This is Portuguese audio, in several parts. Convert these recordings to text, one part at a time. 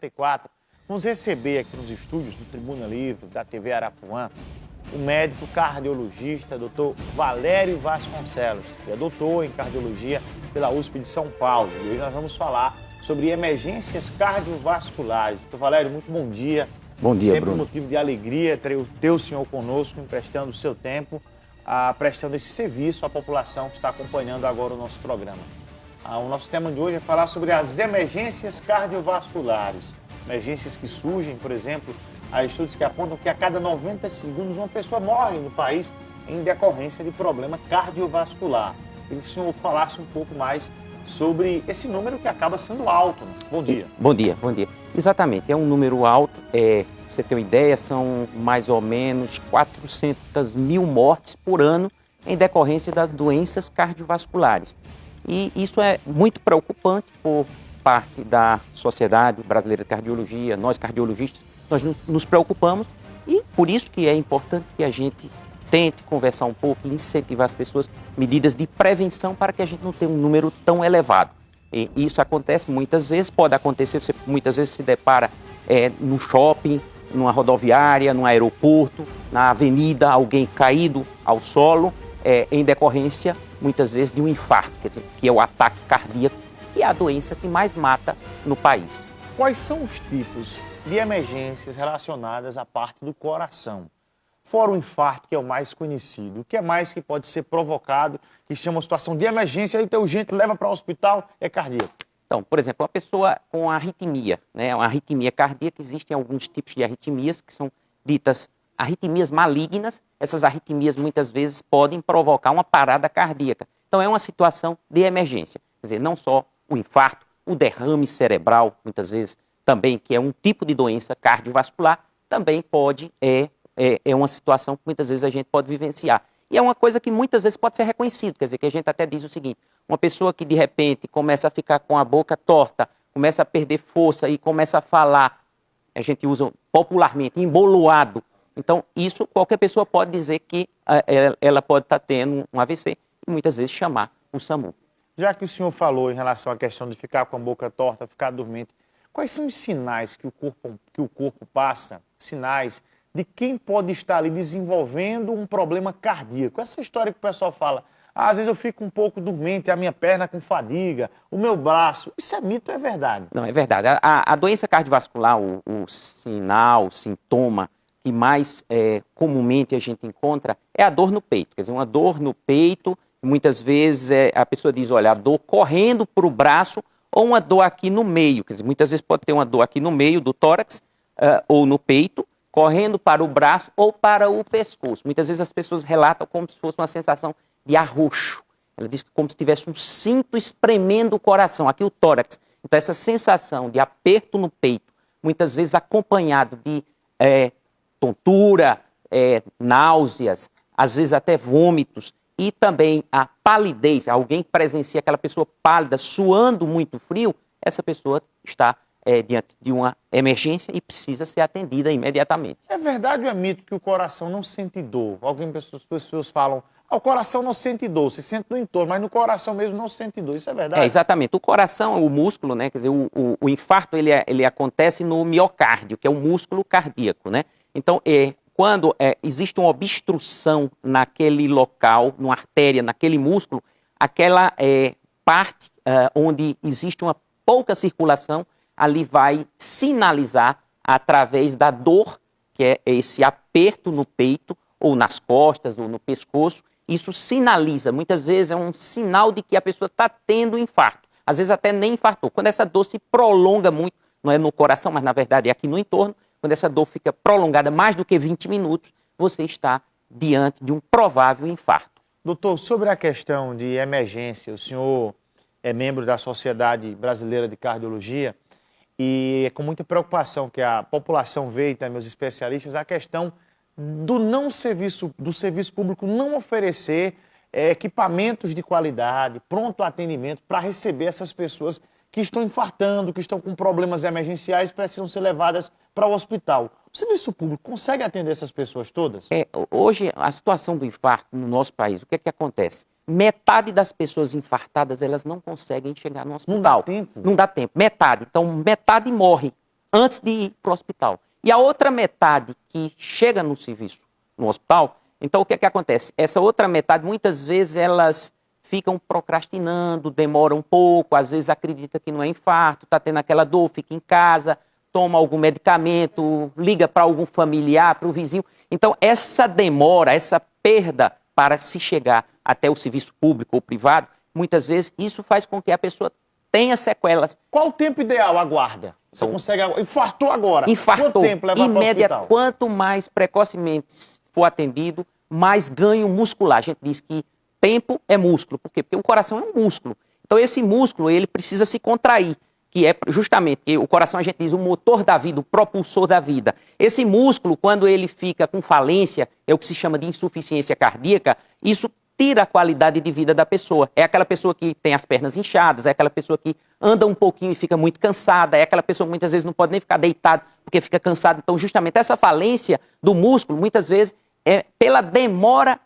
34, vamos receber aqui nos estúdios do Tribuna Livre, da TV Arapuã, o médico cardiologista, Dr. Valério Vasconcelos, que é doutor em cardiologia pela USP de São Paulo. E hoje nós vamos falar sobre emergências cardiovasculares. Dr. Valério, muito bom dia. Bom dia, Sempre Bruno. motivo de alegria ter o senhor conosco, emprestando o seu tempo, prestando esse serviço à população que está acompanhando agora o nosso programa. O nosso tema de hoje é falar sobre as emergências cardiovasculares. Emergências que surgem, por exemplo, há estudos que apontam que a cada 90 segundos uma pessoa morre no país em decorrência de problema cardiovascular. Queria que o senhor falasse um pouco mais sobre esse número que acaba sendo alto. Bom dia. Bom dia, bom dia. Exatamente, é um número alto. Pra você ter uma ideia, são mais ou menos 400 mil mortes por ano em decorrência das doenças cardiovasculares. E isso é muito preocupante por parte da Sociedade Brasileira de Cardiologia. Nós, cardiologistas, nós nos preocupamos e por isso que é importante que a gente tente conversar um pouco e incentivar as pessoas, medidas de prevenção para que a gente não tenha um número tão elevado. E isso acontece muitas vezes, pode acontecer, você muitas vezes se depara no shopping, numa rodoviária, num aeroporto, na avenida, alguém caído ao solo, em decorrência, muitas vezes, de um infarto, quer dizer, que é o ataque cardíaco, que é a doença que mais mata no país. Quais são os tipos de emergências relacionadas à parte do coração? Fora o infarto, que é o mais conhecido, o que é mais que pode ser provocado, que chama uma situação de emergência, aí tem urgente, leva para o hospital, é cardíaco? Então, por exemplo, uma pessoa com arritmia, né, uma arritmia cardíaca, existem alguns tipos de arritmias que são ditas arritmias malignas. Essas arritmias muitas vezes podem provocar uma parada cardíaca. Então é uma situação de emergência. Quer dizer, não só o infarto, o derrame cerebral, muitas vezes também, que é um tipo de doença cardiovascular, também pode, é uma situação que muitas vezes a gente pode vivenciar. E é uma coisa que muitas vezes pode ser reconhecido, quer dizer, que a gente até diz o seguinte: uma pessoa que de repente começa a ficar com a boca torta, começa a perder força e começa a falar, a gente usa popularmente, emboloado. Então, isso qualquer pessoa pode dizer que ela pode estar tendo um AVC e muitas vezes chamar o SAMU. Já que o senhor falou em relação à questão de ficar com a boca torta, ficar dormente, quais são os sinais que o corpo passa, sinais de quem pode estar ali desenvolvendo um problema cardíaco? Essa história que o pessoal fala, às vezes eu fico um pouco dormente, a minha perna com fadiga, o meu braço, isso é mito ou é verdade? Não, é verdade. A doença cardiovascular, o sinal, o sintoma que mais comumente a gente encontra é a dor no peito. Quer dizer, uma dor no peito, muitas vezes a pessoa diz, olha, a dor correndo para o braço ou uma dor aqui no meio. Quer dizer, muitas vezes pode ter uma dor aqui no meio do tórax ou no peito, correndo para o braço ou para o pescoço. Muitas vezes as pessoas relatam como se fosse uma sensação de arroxo. Ela diz que como se tivesse um cinto espremendo o coração, aqui o tórax. Então essa sensação de aperto no peito, muitas vezes acompanhado de tontura, náuseas, às vezes até vômitos, e também a palidez, alguém presencia aquela pessoa pálida, suando muito frio, essa pessoa está diante de uma emergência e precisa ser atendida imediatamente. É verdade ou é mito que o coração não sente dor? As pessoas falam, o coração não sente dor, se sente no entorno, mas no coração mesmo não sente dor, isso é verdade? Exatamente. O coração, o músculo, né? Quer dizer, o infarto ele acontece no miocárdio, que é o músculo cardíaco, né? Então, quando existe uma obstrução naquele local, numa artéria, naquele músculo, aquela parte onde existe uma pouca circulação, ali vai sinalizar através da dor, que é esse aperto no peito, ou nas costas, ou no pescoço. Isso sinaliza, muitas vezes é um sinal de que a pessoa está tendo infarto. Às vezes até nem infartou. Quando essa dor se prolonga muito, não é no coração, mas na verdade é aqui no entorno, quando essa dor fica prolongada mais do que 20 minutos, você está diante de um provável infarto. Doutor, sobre a questão de emergência, o senhor é membro da Sociedade Brasileira de Cardiologia e é com muita preocupação que a população vê, e também os especialistas, a questão do serviço público não oferecer equipamentos de qualidade, pronto atendimento para receber essas pessoas que estão infartando, que estão com problemas emergenciais, precisam ser levadas para o hospital. O serviço público consegue atender essas pessoas todas? Hoje, a situação do infarto no nosso país, o que é que acontece? Metade das pessoas infartadas, elas não conseguem chegar no hospital. Não dá tempo? Não dá tempo. Metade. Então, metade morre. antes de ir para o hospital. E a outra metade que chega no serviço, no hospital, então o que é que acontece? Essa outra metade, muitas vezes, elas ficam procrastinando, demoram um pouco, às vezes acredita que não é infarto, está tendo aquela dor, fica em casa, toma algum medicamento, liga para algum familiar, para o vizinho. Então, essa demora, essa perda para se chegar até o serviço público ou privado, muitas vezes isso faz com que a pessoa tenha sequelas. Qual o tempo ideal? Aguarda. Você consegue... Infartou agora. Infartou. Quanto tempo levar para o hospital? Quanto mais precocemente for atendido, mais ganho muscular. A gente diz que tempo é músculo. Por quê? Porque o coração é um músculo. Então, esse músculo, ele precisa se contrair, que é justamente, o coração, a gente diz, o motor da vida, o propulsor da vida. Esse músculo, quando ele fica com falência, é o que se chama de insuficiência cardíaca, isso tira a qualidade de vida da pessoa. É aquela pessoa que tem as pernas inchadas, é aquela pessoa que anda um pouquinho e fica muito cansada, é aquela pessoa que muitas vezes não pode nem ficar deitado porque fica cansado. Então, justamente essa falência do músculo, muitas vezes, é pela demora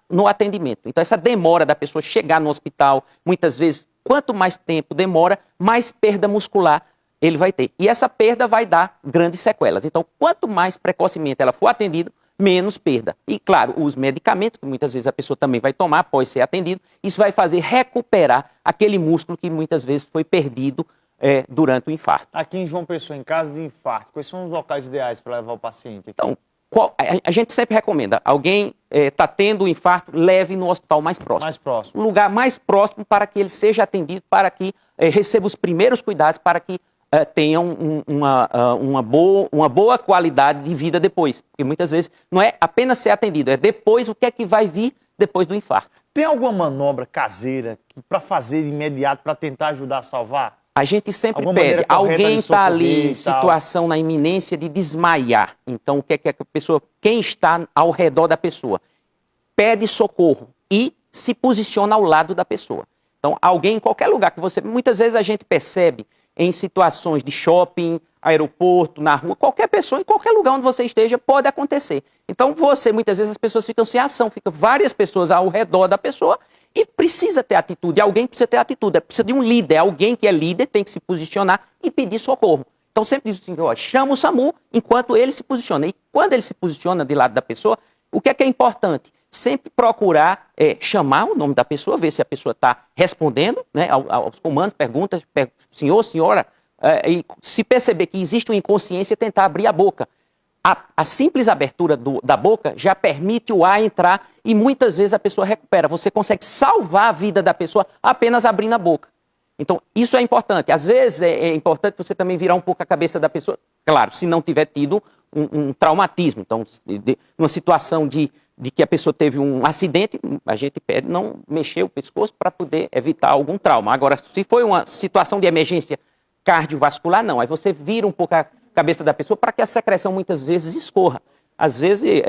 no atendimento. Então, essa demora da pessoa chegar no hospital, muitas vezes, quanto mais tempo demora, mais perda muscular ele vai ter. E essa perda vai dar grandes sequelas. Então, quanto mais precocemente ela for atendida, menos perda. E, claro, os medicamentos, que muitas vezes a pessoa também vai tomar após ser atendido, isso vai fazer recuperar aquele músculo que muitas vezes foi perdido durante o infarto. Aqui em João Pessoa, em caso de infarto, quais são os locais ideais para levar o paciente? Então, a gente sempre recomenda, alguém está tendo um infarto, leve no hospital mais próximo. Mais próximo. Um lugar mais próximo para que ele seja atendido, para que receba os primeiros cuidados, para que tenha uma boa qualidade de vida depois. Porque muitas vezes não é apenas ser atendido, é depois o que é que vai vir depois do infarto. Tem alguma manobra caseira para fazer de imediato para tentar ajudar a salvar? A gente sempre pede, alguém está ali em situação, na iminência de desmaiar. Então, o que é que a pessoa, quem está ao redor da pessoa, pede socorro e se posiciona ao lado da pessoa. Então, alguém em qualquer lugar que você... Muitas vezes a gente percebe em situações de shopping, aeroporto, na rua, qualquer pessoa, em qualquer lugar onde você esteja, pode acontecer. Então, muitas vezes as pessoas ficam sem ação, ficam várias pessoas ao redor da pessoa e precisa ter atitude, alguém precisa ter atitude, precisa de um líder, alguém que é líder tem que se posicionar e pedir socorro. Então, sempre diz assim, ó, chama o SAMU enquanto ele se posiciona. E quando ele se posiciona de lado da pessoa, o que é importante? Sempre procurar chamar o nome da pessoa, ver se a pessoa está respondendo, né, aos comandos, perguntas, senhor, senhora, e se perceber que existe uma inconsciência, tentar abrir a boca. A simples abertura da boca já permite o ar entrar e muitas vezes a pessoa recupera. Você consegue salvar a vida da pessoa apenas abrindo a boca. Então, isso é importante. Às vezes é importante você também virar um pouco a cabeça da pessoa, claro, se não tiver tido um traumatismo. Então, numa situação de que a pessoa teve um acidente, a gente pede não mexer o pescoço para poder evitar algum trauma. Agora, se foi uma situação de emergência cardiovascular, não. Aí você vira um pouco a cabeça da pessoa para que a secreção muitas vezes escorra. Às vezes,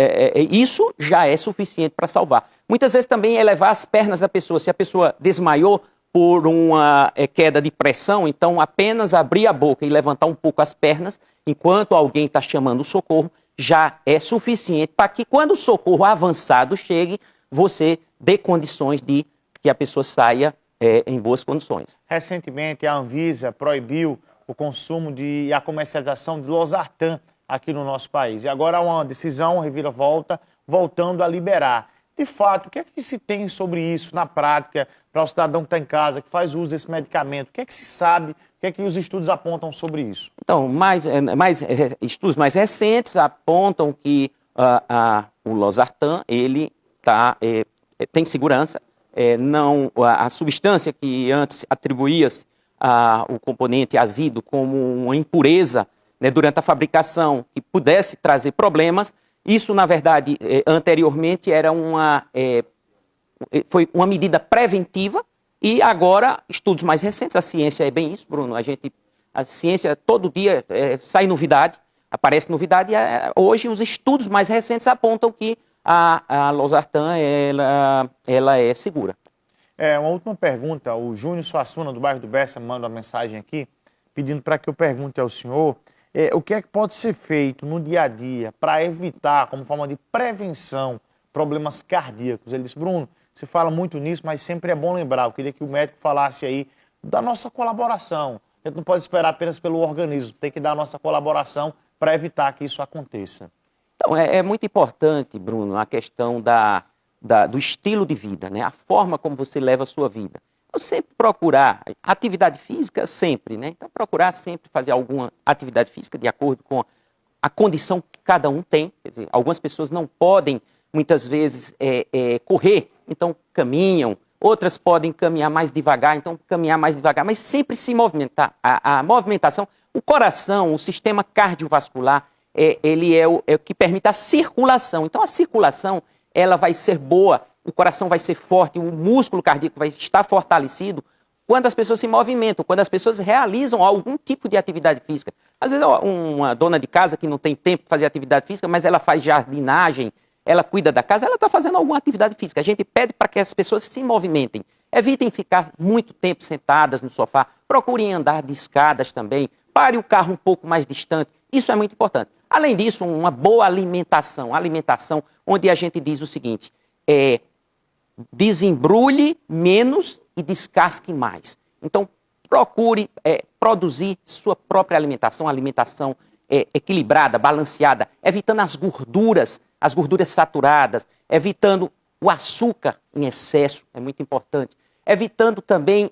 isso já é suficiente para salvar. Muitas vezes também é levar as pernas da pessoa. Se a pessoa desmaiou por uma queda de pressão, então apenas abrir a boca e levantar um pouco as pernas, enquanto alguém está chamando o socorro, já é suficiente para que quando o socorro avançado chegue, você dê condições de que a pessoa saia em boas condições. Recentemente, a Anvisa proibiu o consumo e a comercialização de losartã aqui no nosso país. E agora há uma decisão, reviravolta, voltando a liberar. De fato, o que é que se tem sobre isso na prática, para o cidadão que está em casa, que faz uso desse medicamento? O que é que se sabe, o que é que os estudos apontam sobre isso? Então, estudos mais recentes apontam que o losartã, ele tem segurança. A substância que antes atribuía-se o componente azido como uma impureza, né, durante a fabricação que pudesse trazer problemas, isso, na verdade, anteriormente foi uma medida preventiva e agora, estudos mais recentes, a ciência é bem isso, Bruno, a ciência todo dia sai novidade, aparece novidade, e hoje os estudos mais recentes apontam que a losartã, ela é segura. Uma última pergunta, o Júnior Suassuna, do bairro do Bessa, manda uma mensagem aqui, pedindo para que eu pergunte ao senhor o que é que pode ser feito no dia a dia para evitar, como forma de prevenção, problemas cardíacos. Ele disse, Bruno, você fala muito nisso, mas sempre é bom lembrar, eu queria que o médico falasse aí da nossa colaboração, A gente não pode esperar apenas pelo organismo, tem que dar a nossa colaboração para evitar que isso aconteça. Então, é muito importante, Bruno, a questão do estilo de vida, né? A forma como você leva a sua vida. Então, sempre procurar atividade física, sempre, né? Então, procurar sempre fazer alguma atividade física de acordo com a condição que cada um tem. Quer dizer, algumas pessoas não podem, muitas vezes, correr, então caminham. Outras podem caminhar mais devagar, então caminhar mais devagar, mas sempre se movimentar. A movimentação, o coração, o sistema cardiovascular, ele é o que permite a circulação. Então, a circulação, ela vai ser boa, o coração vai ser forte, o músculo cardíaco vai estar fortalecido quando as pessoas se movimentam, quando as pessoas realizam algum tipo de atividade física. Às vezes, uma dona de casa que não tem tempo para fazer atividade física, mas ela faz jardinagem, ela cuida da casa, ela está fazendo alguma atividade física. A gente pede para que as pessoas se movimentem. Evitem ficar muito tempo sentadas no sofá, procurem andar de escadas também, pare o carro um pouco mais distante. Isso é muito importante. Além disso, uma boa alimentação onde a gente diz o seguinte, desembrulhe menos e descasque mais. Então, procure produzir sua própria alimentação equilibrada, balanceada, evitando as gorduras saturadas, evitando o açúcar em excesso, é muito importante, evitando também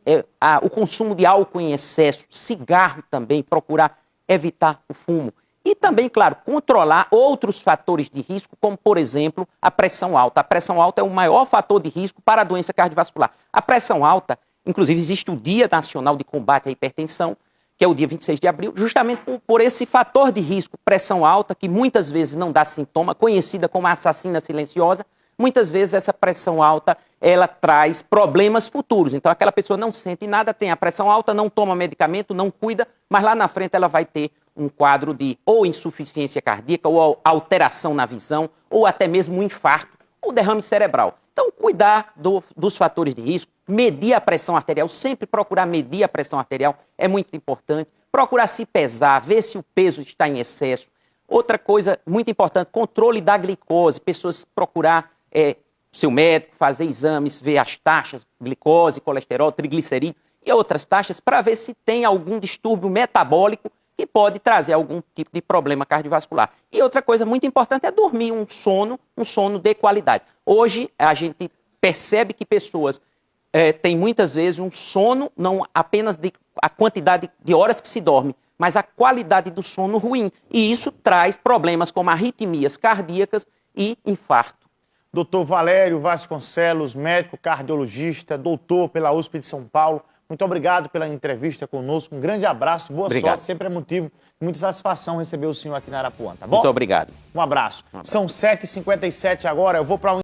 o consumo de álcool em excesso, cigarro também, procurar evitar o fumo. E também, claro, controlar outros fatores de risco, como, por exemplo, a pressão alta. A pressão alta é o maior fator de risco para a doença cardiovascular. A pressão alta, inclusive, existe o Dia Nacional de Combate à Hipertensão, que é o dia 26 de abril, justamente por esse fator de risco, pressão alta, que muitas vezes não dá sintoma, conhecida como a assassina silenciosa. Muitas vezes essa pressão alta, ela traz problemas futuros. Então, aquela pessoa não sente nada, tem a pressão alta, não toma medicamento, não cuida, mas lá na frente ela vai ter um quadro de ou insuficiência cardíaca, ou alteração na visão, ou até mesmo um infarto, ou derrame cerebral. Então, cuidar dos fatores de risco, medir a pressão arterial, sempre procurar medir a pressão arterial é muito importante. Procurar se pesar, ver se o peso está em excesso. Outra coisa muito importante, controle da glicose, pessoas procurar seu médico, fazer exames, ver as taxas, glicose, colesterol, triglicerídeo e outras taxas para ver se tem algum distúrbio metabólico que pode trazer algum tipo de problema cardiovascular. E outra coisa muito importante é dormir um sono de qualidade. Hoje, a gente percebe que pessoas têm muitas vezes um sono, não apenas a quantidade de horas que se dorme, mas a qualidade do sono ruim. E isso traz problemas como arritmias cardíacas e infarto. Doutor Valério Vasconcelos, médico cardiologista, doutor pela USP de São Paulo, muito obrigado pela entrevista conosco. Um grande abraço, boa sorte. Sempre é motivo de muita satisfação receber o senhor aqui na Arapuã, tá bom? Muito obrigado. Um abraço. São 7h57 agora, eu vou para um